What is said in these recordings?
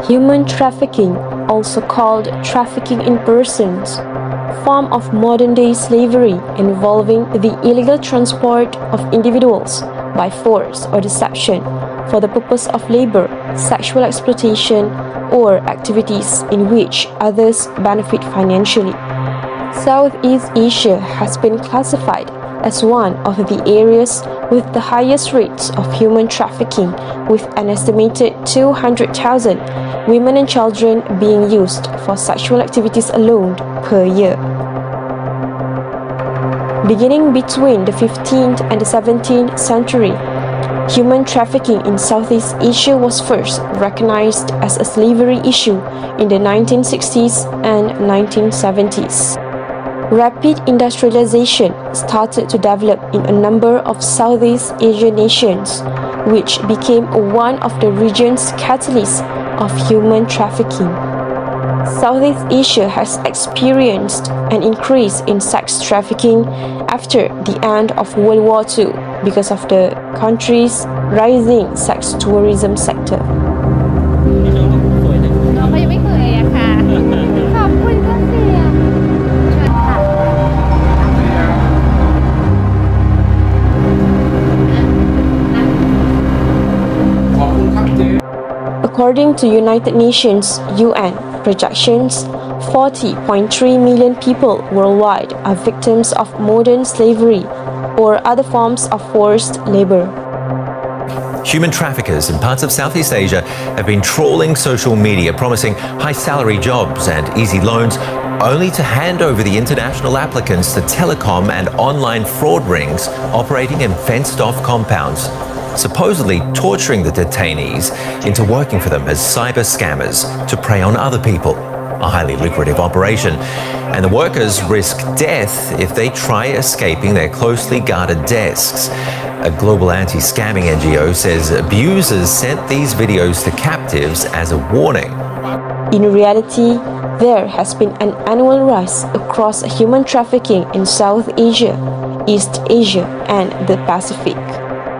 Human trafficking, also called trafficking in persons, form of modern-day slavery involving the illegal transport of individuals by force or deception for the purpose of labor, sexual exploitation, or activities in which others benefit financially. Southeast Asia has been classified as one of the areas with the highest rates of human trafficking, with an estimated 200,000 women and children being used for sexual activities alone per year. Beginning between the 15th and the 17th century, human trafficking in Southeast Asia was first recognized as a slavery issue in the 1960s and 1970s. Rapid industrialization started to develop in a number of Southeast Asian nations, which became one of the region's catalysts of human trafficking. Southeast Asia has experienced an increase in sex trafficking after the end of World War II because of the country's rising sex tourism sector. According to United Nations (UN) projections, 40.3 million people worldwide are victims of modern slavery or other forms of forced labor. Human traffickers in parts of Southeast Asia have been trawling social media, promising high-salary jobs and easy loans, only to hand over the international applicants to telecom and online fraud rings operating in fenced-off compounds, supposedly torturing the detainees into working for them as cyber scammers to prey on other people. A highly lucrative operation. And the workers risk death if they try escaping their closely guarded desks. A global anti-scamming NGO says abusers sent these videos to captives as a warning. In reality, there has been an annual rise across human trafficking in South Asia, East Asia, and the Pacific.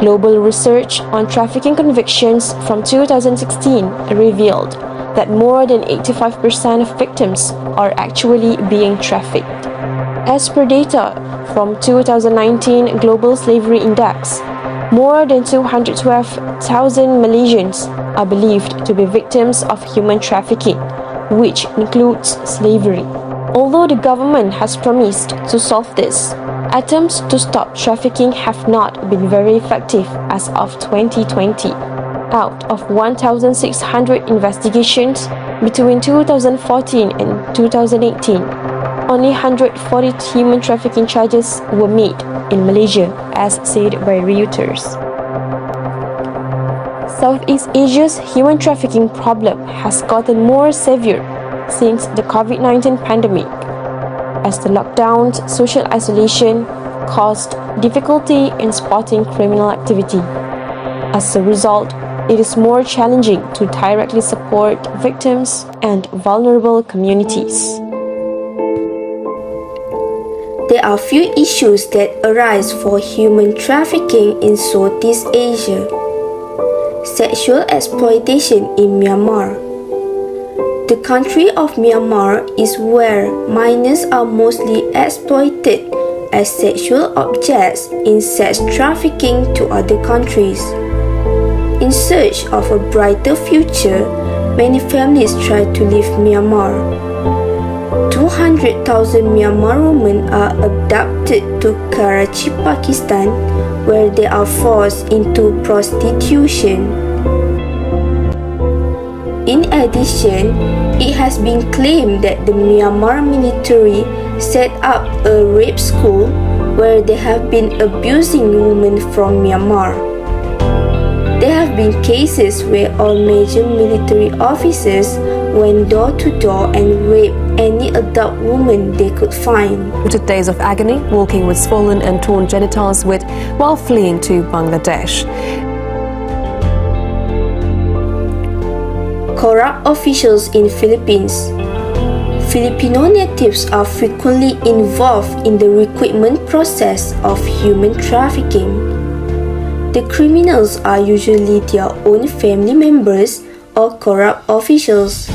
Global research on trafficking convictions from 2016 revealed that more than 85% of victims are actually being trafficked. As per data from 2019 Global Slavery Index, more than 212,000 Malaysians are believed to be victims of human trafficking, which includes slavery. Although the government has promised to solve this, attempts to stop trafficking have not been very effective as of 2020. Out of 1,600 investigations between 2014 and 2018, only 140 human trafficking charges were made in Malaysia, as said by Reuters. Southeast Asia's human trafficking problem has gotten more severe since the COVID-19 pandemic, as the lockdowns, social isolation caused difficulty in spotting criminal activity. As a result, it is more challenging to directly support victims and vulnerable communities. There are few issues that arise for human trafficking in Southeast Asia. Sexual exploitation in Myanmar. The country of Myanmar is where minors are mostly exploited as sexual objects in sex trafficking to other countries. In search of a brighter future, many families try to leave Myanmar. 200,000 Myanmar women are abducted to Karachi, Pakistan, where they are forced into prostitution. In addition, it has been claimed that the Myanmar military set up a rape school where they have been abusing women from Myanmar. There have been cases where all major military officers went door to door and raped any adult woman they could find. Who took days of agony, walking with swollen and torn genitals while fleeing to Bangladesh. Corrupt officials in Philippines. Filipino natives are frequently involved in the recruitment process of human trafficking. The criminals are usually their own family members or corrupt officials.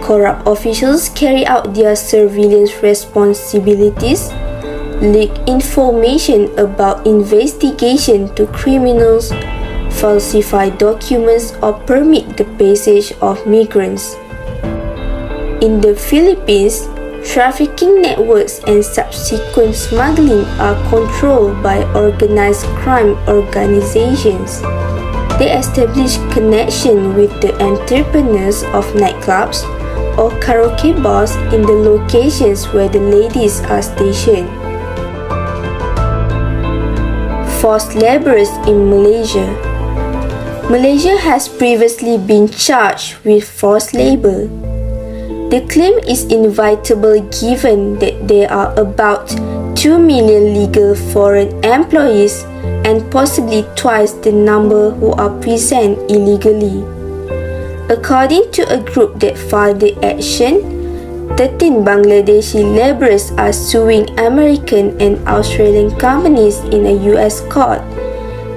Corrupt officials carry out their surveillance responsibilities, leak information about investigation to criminals, falsify documents, or permit the passage of migrants. In the Philippines, trafficking networks and subsequent smuggling are controlled by organized crime organizations. They establish connection with the entrepreneurs of nightclubs or karaoke bars in the locations where the ladies are stationed. Forced laborers in Malaysia. Malaysia has previously been charged with forced labor. The claim is inevitable given that there are about 2 million legal foreign employees and possibly twice the number who are present illegally. According to a group that filed the action, 13 Bangladeshi laborers are suing American and Australian companies in a US court,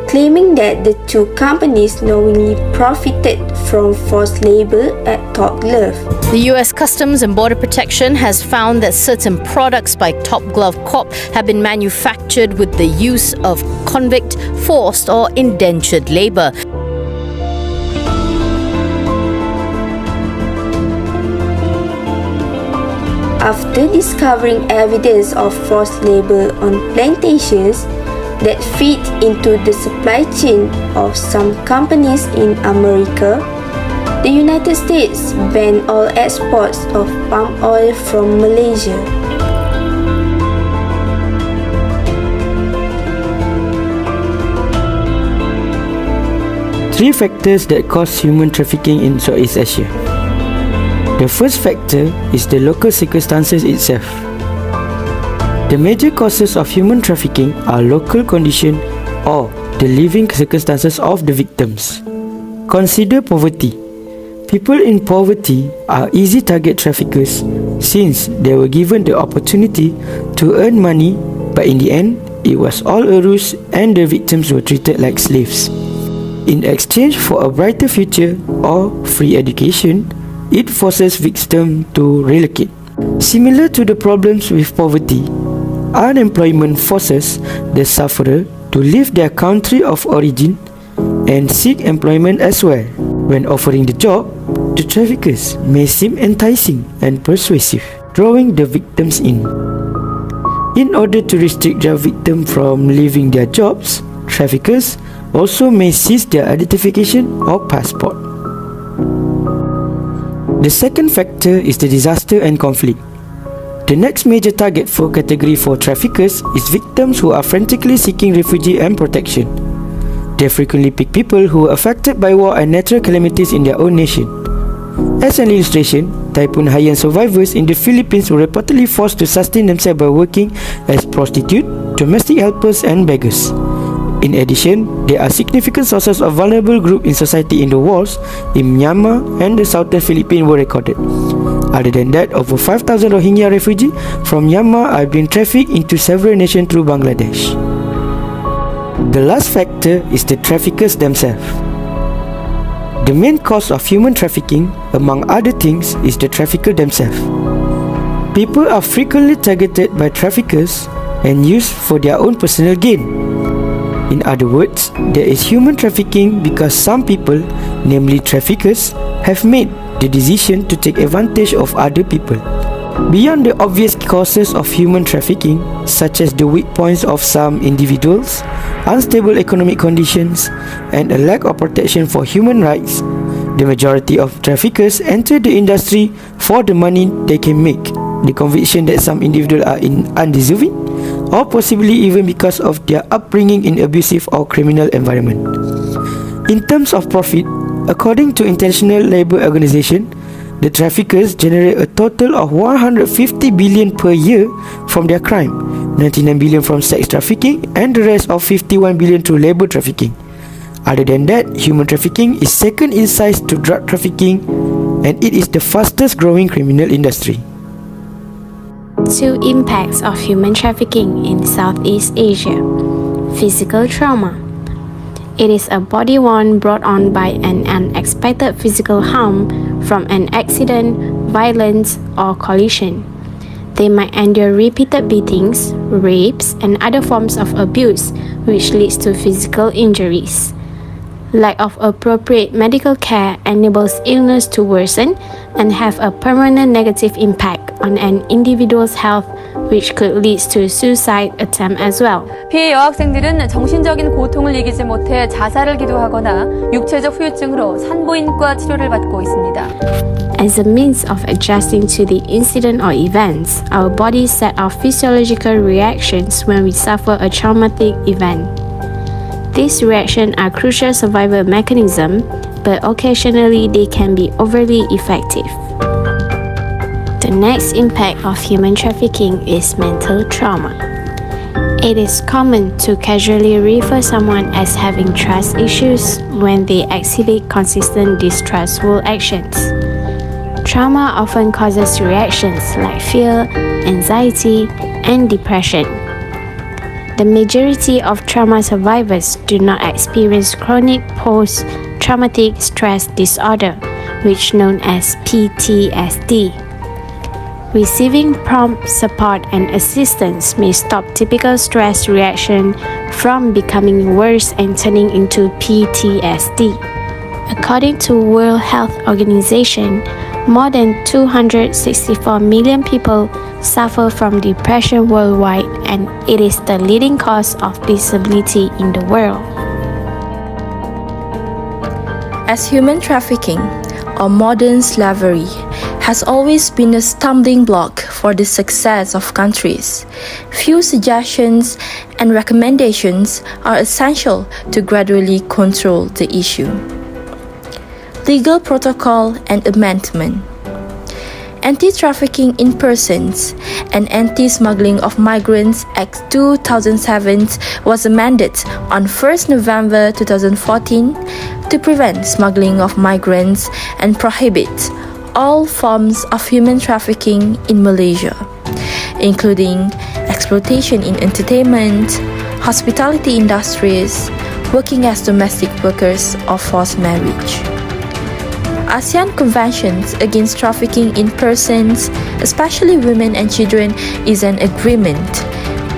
claiming that the two companies knowingly profited from forced labor at Top Glove. The US Customs and Border Protection has found that certain products by Top Glove Corp have been manufactured with the use of convict, forced or indentured labor. After discovering evidence of forced labor on plantations that feed into the supply chain of some companies in America, the United States banned all exports of palm oil from Malaysia. Three factors that cause human trafficking in Southeast Asia. The first factor is the local circumstances itself. The major causes of human trafficking are local condition or the living circumstances of the victims. Consider poverty. People in poverty are easy target traffickers since they were given the opportunity to earn money, but in the end, it was all a ruse and the victims were treated like slaves. In exchange for a brighter future or free education, it forces victims to relocate. Similar to the problems with poverty, unemployment forces the sufferer to leave their country of origin and seek employment elsewhere. When offering the job, the traffickers may seem enticing and persuasive, drawing the victims in. In order to restrict their victim from leaving their jobs, traffickers also may seize their identification or passport. The second factor is the disaster and conflict. The next major target for category 4 traffickers is victims who are frantically seeking refuge and protection. They frequently pick people who are affected by war and natural calamities in their own nation. As an illustration, Typhoon Haiyan survivors in the Philippines were reportedly forced to sustain themselves by working as prostitutes, domestic helpers and beggars. In addition, there are significant sources of vulnerable groups in society in the wars in Myanmar and the southern Philippines were recorded. Other than that, over 5,000 Rohingya refugees from Myanmar are being trafficked into several nations through Bangladesh. The last factor is the traffickers themselves. The main cause of human trafficking, among other things, is the trafficker themselves. People are frequently targeted by traffickers and used for their own personal gain. In other words, there is human trafficking because some people, namely traffickers, have made the decision to take advantage of other people. Beyond the obvious causes of human trafficking, such as the weak points of some individuals, unstable economic conditions, and a lack of protection for human rights, the majority of traffickers enter the industry for the money they can make, the conviction that some individuals are undeserving, or possibly even because of their upbringing in abusive or criminal environment. In terms of profit, according to International Labour Organization, the traffickers generate a total of 150 billion per year from their crime, 99 billion from sex trafficking, and the rest of 51 billion through labour trafficking. Other than that, human trafficking is second in size to drug trafficking, and it is the fastest growing criminal industry. Two impacts of human trafficking in Southeast Asia. Physical trauma. It is a body wound brought on by an unexpected physical harm from an accident, violence, or collision. They might endure repeated beatings, rapes, and other forms of abuse, which leads to physical injuries. Lack of appropriate medical care enables illness to worsen and have a permanent negative impact on an individual's health, which could lead to suicide attempt as well. 피해 여학생들은 정신적인 고통을 이기지 못해 자살을 기도하거나 육체적 후유증으로 산부인과 치료를 받고 있습니다. As a means of adjusting to the incident or events, our bodies set off physiological reactions when we suffer a traumatic event. These reactions are crucial survival mechanisms, but occasionally they can be overly effective. The next impact of human trafficking is mental trauma. It is common to casually refer someone as having trust issues when they exhibit consistent distrustful actions. Trauma often causes reactions like fear, anxiety, and depression. The majority of trauma survivors do not experience chronic post-traumatic stress disorder, which is known as PTSD. Receiving prompt support and assistance may stop typical stress reaction from becoming worse and turning into PTSD. According to World Health Organization, more than 264 million people suffer from depression worldwide, and it is the leading cause of disability in the world. As human trafficking, or modern slavery, has always been a stumbling block for the success of countries, few suggestions and recommendations are essential to gradually control the issue. Legal protocol and amendment. Anti-Trafficking in Persons and Anti-Smuggling of Migrants Act 2007 was amended on 1st November 2014 to prevent smuggling of migrants and prohibit all forms of human trafficking in Malaysia, including exploitation in entertainment, hospitality industries, working as domestic workers, or forced marriage. ASEAN Conventions Against Trafficking in Persons, especially women and children, is an agreement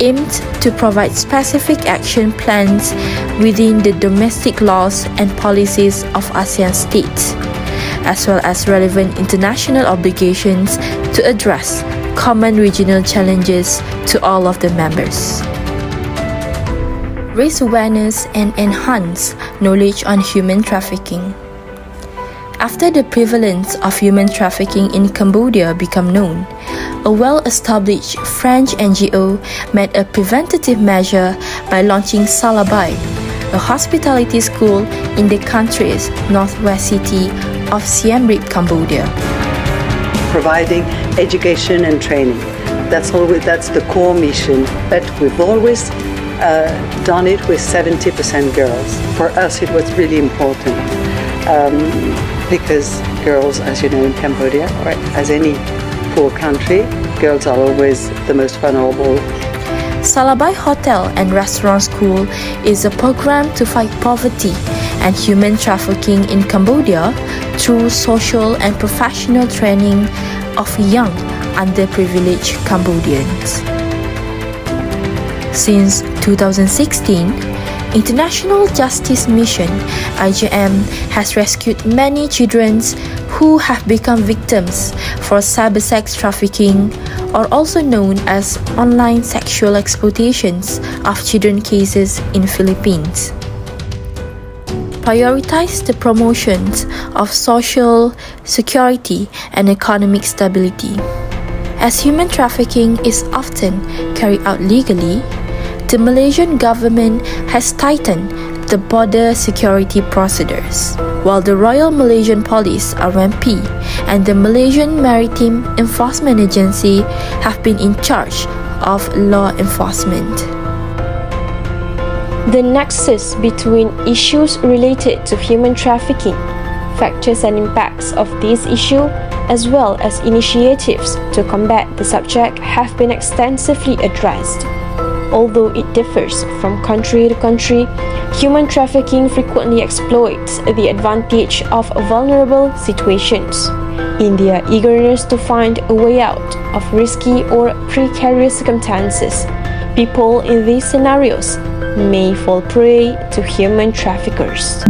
aimed to provide specific action plans within the domestic laws and policies of ASEAN states, as well as relevant international obligations to address common regional challenges to all of the members. Raise awareness and enhance knowledge on human trafficking. After the prevalence of human trafficking in Cambodia became known, a well-established French NGO made a preventative measure by launching Salabai, a hospitality school in the country's northwest city of Siem Reap, Cambodia. Providing education and training. That's the core mission, but we've always done it with 70% girls. For us, it was really important. Because girls, as you know, in Cambodia, or as any poor country, girls are always the most vulnerable. Salabai Hotel and Restaurant School is a program to fight poverty and human trafficking in Cambodia through social and professional training of young underprivileged Cambodians. Since 2016, International Justice Mission (IJM) has rescued many children who have become victims for cybersex trafficking, or also known as online sexual exploitations of children cases in Philippines. Prioritize the promotion of social security and economic stability. As human trafficking is often carried out legally, the Malaysian government has tightened the border security procedures, while the Royal Malaysian Police (RMP) and the Malaysian Maritime Enforcement Agency have been in charge of law enforcement. The nexus between issues related to human trafficking, factors and impacts of this issue, as well as initiatives to combat the subject have been extensively addressed. Although it differs from country to country, human trafficking frequently exploits the advantage of vulnerable situations. In their eagerness to find a way out of risky or precarious circumstances, people in these scenarios may fall prey to human traffickers.